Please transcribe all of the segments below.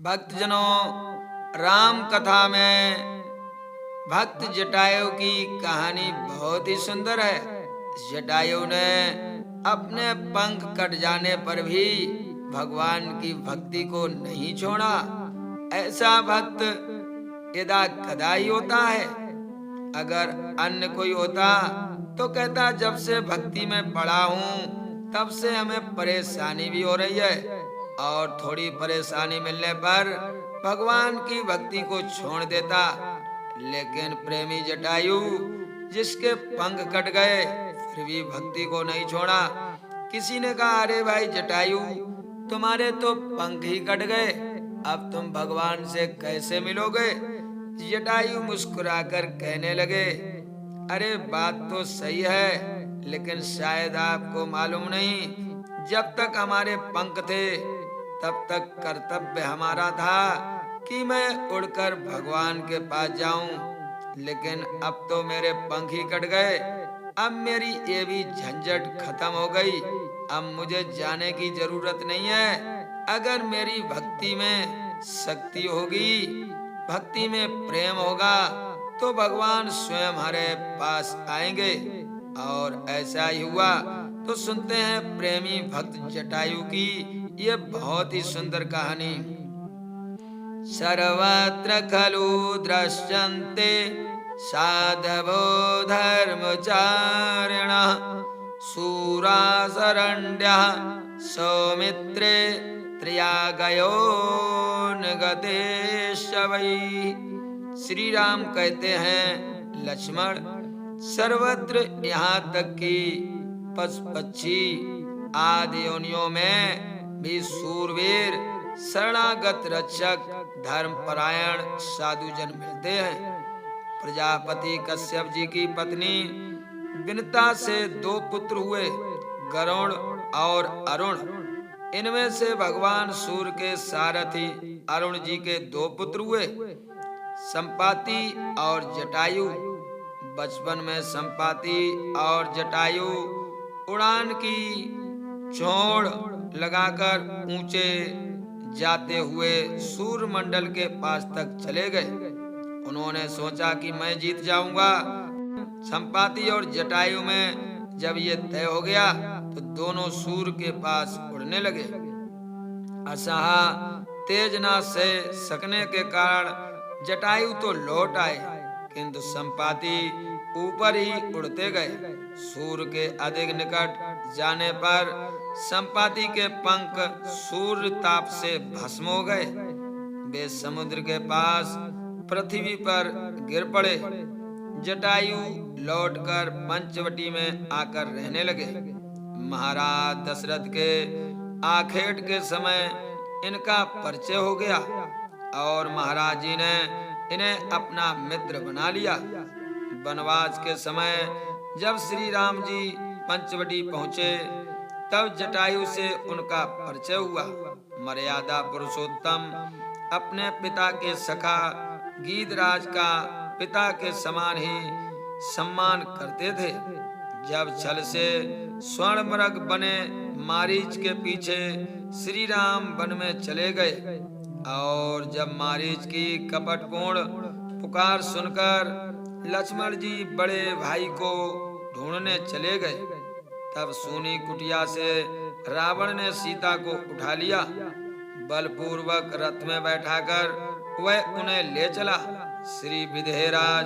भक्तजनों, राम कथा में भक्त जटायु की कहानी बहुत ही सुंदर है। जटायु ने अपने पंख कट जाने पर भी भगवान की भक्ति को नहीं छोड़ा। ऐसा भक्त यदा कदा ही होता है। अगर अन्य कोई होता तो कहता जब से भक्ति में पड़ा हूँ तब से हमें परेशानी भी हो रही है, और थोड़ी परेशानी मिलने पर भगवान की भक्ति को छोड़ देता। लेकिन प्रेमी जटायु, जिसके पंख कट गए फिर भी भक्ति को नहीं छोड़ा। किसी ने कहा, अरे भाई जटायु, तुम्हारे तो पंख ही कट गए, अब तुम भगवान से कैसे मिलोगे? जटायु मुस्कुराकर कहने लगे, अरे बात तो सही है, लेकिन शायद आपको मालूम नहीं, जब तक हमारे पंख थे तब तक कर्तव्य हमारा था कि मैं उड़कर भगवान के पास जाऊं। लेकिन अब तो मेरे पंख ही कट गए, अब मेरी ये भी झंझट खत्म हो गई। अब मुझे जाने की जरूरत नहीं है। अगर मेरी भक्ति में शक्ति होगी, भक्ति में प्रेम होगा, तो भगवान स्वयं हमारे पास आएंगे। और ऐसा ही हुआ। तो सुनते हैं प्रेमी भक्त जटायु की ये बहुत ही सुंदर कहानी। सर्वत्र खलु दृश्यन्ते साधवो धर्मचारिणः शूरासरण्यः सौमित्रे त्रियागयो निगते शवै। श्री राम कहते हैं, लक्ष्मण, सर्वत्र यहाँ तक कि पशु पक्षी आदि योनियों में भी सूरवीर, शरणागत रक्षक, धर्मपरायण साधुजन मिलते हैं। प्रजापति कश्यप जी की पत्नी विनता से 2 पुत्र हुए, गरुण और अरुण। इनमें से भगवान सूर्य के सारथी अरुण जी के 2 पुत्र हुए, संपाति और जटायु। बचपन में संपाति और जटायु उड़ान की चोड़ लगाकर ऊंचे जाते हुए सूर्य मंडल के पास तक चले गए। उन्होंने सोचा कि मैं जीत जाऊंगा। संपाति और जटायु में जब ये तय हो गया तो दोनों सूर्य के पास उड़ने लगे। असहा तेज न से सकने के कारण जटायु तो लौट आए, किंतु संपाति ऊपर ही उड़ते गए। सूर्य के अधिक निकट जाने पर संपाति के पंख सूर्य ताप से भस्म हो गए। वे समुद्र के पास पृथ्वी पर गिर पड़े। जटायु लौटकर पंचवटी में आकर रहने लगे। महाराज दशरथ के आखेट के समय इनका परिचय हो गया और महाराज जी ने इन्हें अपना मित्र बना लिया। वनवास के समय जब श्री राम जी पंचवटी पहुंचे तब जटायु से उनका परिचय हुआ। मर्यादा पुरुषोत्तम अपने पिता के सखा गीधराज का पिता के समान ही सम्मान करते थे। जब छल से स्वर्ण मृग बने मारीच के पीछे श्री राम वन में चले गए, और जब मारीच की कपटपूर्ण पुकार सुनकर लक्ष्मण जी बड़े भाई को ढूंढने चले गए, तब सूनी कुटिया से रावण ने सीता को उठा लिया। बलपूर्वक रथ में बैठाकर वह उन्हें ले चला। श्री विदेहराज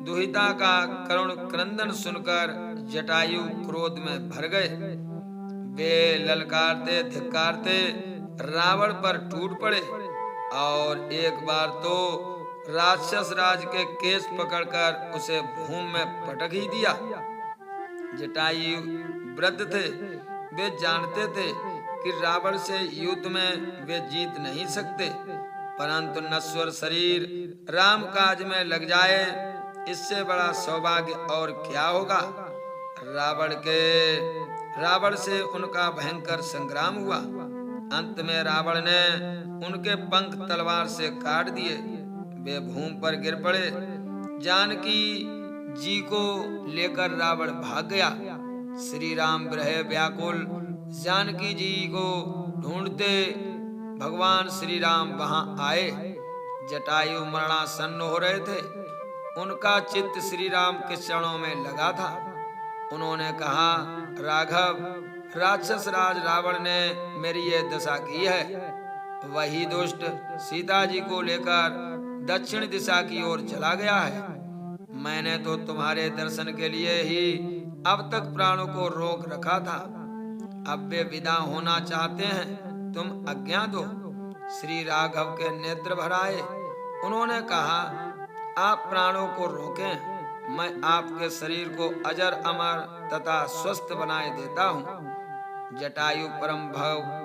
दुहिता का करुण क्रंदन सुनकर जटायु क्रोध में भर गए। वे ललकारते धिक्कारते रावण पर टूट पड़े और एक बार तो राक्षस राज के केस पकड़कर उसे भूमि में पटक ही दिया। जटायु वृद्ध थे, वे जानते थे कि रावण से युद्ध में वे जीत नहीं सकते, परंतु नश्वर शरीर राम काज में लग जाए, इससे बड़ा सौभाग्य और क्या होगा। रावण से उनका भयंकर संग्राम हुआ। अंत में रावण ने उनके पंख तलवार से काट दिए। वे भूमि पर गिर पड़े। जानकी जी को लेकर रावण भाग गया। श्री राम विरह व्याकुल जानकी जी को ढूंढते भगवान श्री राम वहां आए। जटायु मरणासन्न हो रहे थे। उनका चित्त श्री राम के चरणों में लगा था। उन्होंने कहा, राघव, राक्षस राज रावण ने मेरी ये दशा की है। वही दुष्ट सीता जी को लेकर दक्षिण दिशा की ओर चला गया है। मैंने तो तुम्हारे दर्शन के लिए ही अब तक प्राणों को रोक रखा था। अब वे विदा होना चाहते हैं, तुम आज्ञा दो। श्री राघव के नेत्र भर आए। उन्होंने कहा, आप प्राणों को रोकें, मैं आपके शरीर को अजर अमर तथा स्वस्थ बनाए देता हूँ। जटायु परम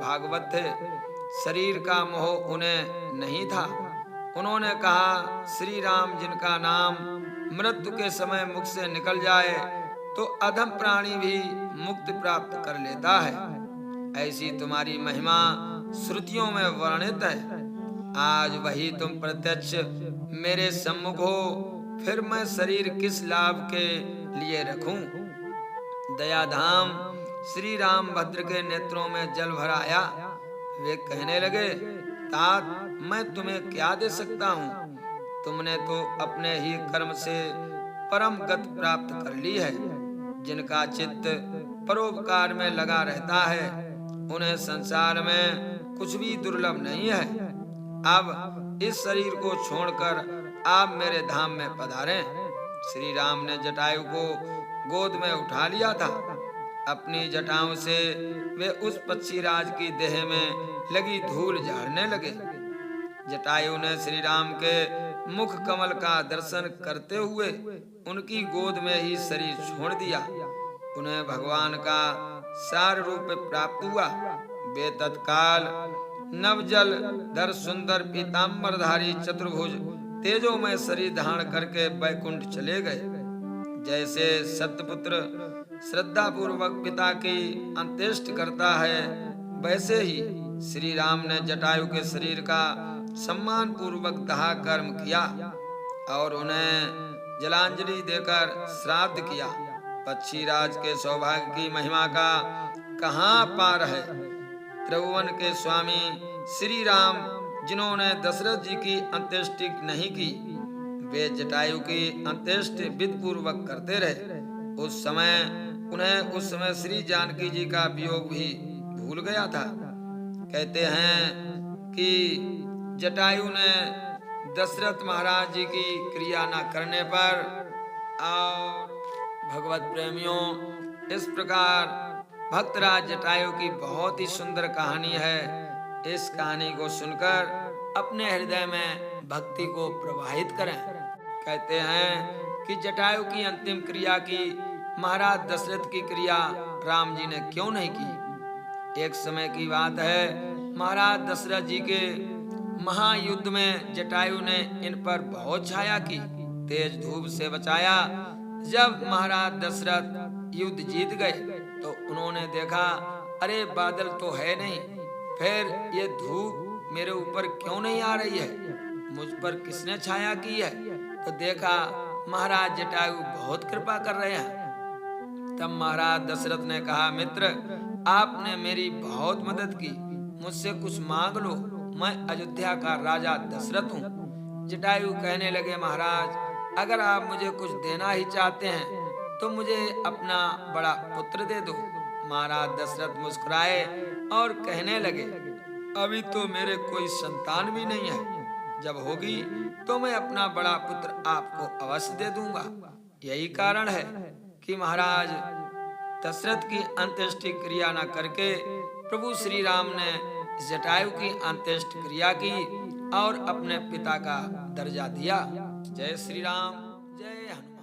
भागवत थे। शरीर का मोह उन्हें नहीं था। उन्होंने कहा, श्री राम जिनका नाम मृत्यु के समय मुख से निकल जाए तो अधम प्राणी भी मुक्ति प्राप्त कर लेता है। ऐसी तुम्हारी महिमा श्रुतियों में वर्णित है। आज वही तुम प्रत्यक्ष मेरे सम्मुख हो, फिर मैं शरीर किस लाभ के लिए रखूं? दयाधाम श्री राम भद्र के नेत्रों में जल भर आया। वे कहने लगे, तात, मैं तुम्हें क्या दे सकता हूँ? तुमने तो अपने ही कर्म से परम गति प्राप्त कर ली है। जिनका चित्त परोपकार में लगा रहता है, उन्हें संसार में कुछ भी दुर्लभ नहीं है। अब इस शरीर को छोड़कर आप मेरे धाम में पधारें। श्री राम ने जटायु को गोद में उठा लिया था। अपनी जटाओं से वे उस पक्षीराज की देह में लगी धूल झाड़ने लगे। जटायु ने श्री राम के मुख कमल का दर्शन करते हुए उनकी गोद में ही शरीर छोड़ दिया। उन्हें भगवान का सार रूप प्राप्त हुआ। वे तत्काल नवजल धर सुंदर पीताम्बरधारी चतुर्भुज तेजोमय शरीर धारण करके बैकुंठ चले गए। जैसे सत्यपुत्र श्रद्धा पूर्वक पिता की अंत्येष्टि करता है, वैसे ही श्री राम ने जटायु के शरीर का सम्मान पूर्वक दाह कर्म किया और उन्हें जलांजलि देकर श्राद्ध किया। पक्षीराज के सौभाग्य की महिमा का कहाँ पार है। त्रिभुवन के स्वामी श्री राम, जिन्होंने दशरथ जी की अंत्येष्टि नहीं की, वे जटायु की अंत्येष्टि विधि पूर्वक करते रहे। उस समय श्री जानकी जी का वियोग भी भूल गया था। कहते हैं कि जटायु ने दशरथ महाराज जी की क्रिया न करने पर, और भगवत प्रेमियों, इस प्रकार भक्तराज जटायु की बहुत ही सुंदर कहानी है। इस कहानी को सुनकर अपने हृदय में भक्ति को प्रवाहित करें। कहते हैं कि जटायु की अंतिम क्रिया की महाराज दशरथ की क्रिया राम जी ने क्यों नहीं की। एक समय की बात है, महाराज दशरथ जी के महायुद्ध में जटायु ने इन पर बहुत छाया की, तेज धूप से बचाया। जब महाराज दशरथ युद्ध जीत गए तो उन्होंने देखा, अरे बादल तो है नहीं, फिर ये धूप मेरे ऊपर क्यों नहीं आ रही है, मुझ पर किसने छाया की है? तो देखा महाराज जटायु बहुत कृपा कर रहे हैं। तब महाराज दशरथ ने कहा, मित्र, आपने मेरी बहुत मदद की, मुझसे कुछ मांग लो, मैं अयोध्या का राजा दशरथ हूँ। जटायु कहने लगे, महाराज, अगर आप मुझे कुछ देना ही चाहते हैं तो मुझे अपना बड़ा पुत्र दे दो। महाराज दशरथ मुस्कुराए और कहने लगे, अभी तो मेरे कोई संतान भी नहीं है, जब होगी तो मैं अपना बड़ा पुत्र आपको अवश्य दे दूंगा। यही कारण है कि महाराज दशरथ की अंत्येष्टि क्रिया न करके प्रभु श्री राम ने जटायु की अंत्येष्टि क्रिया की और अपने पिता का दर्जा दिया। जय श्री राम, जय हनुमान।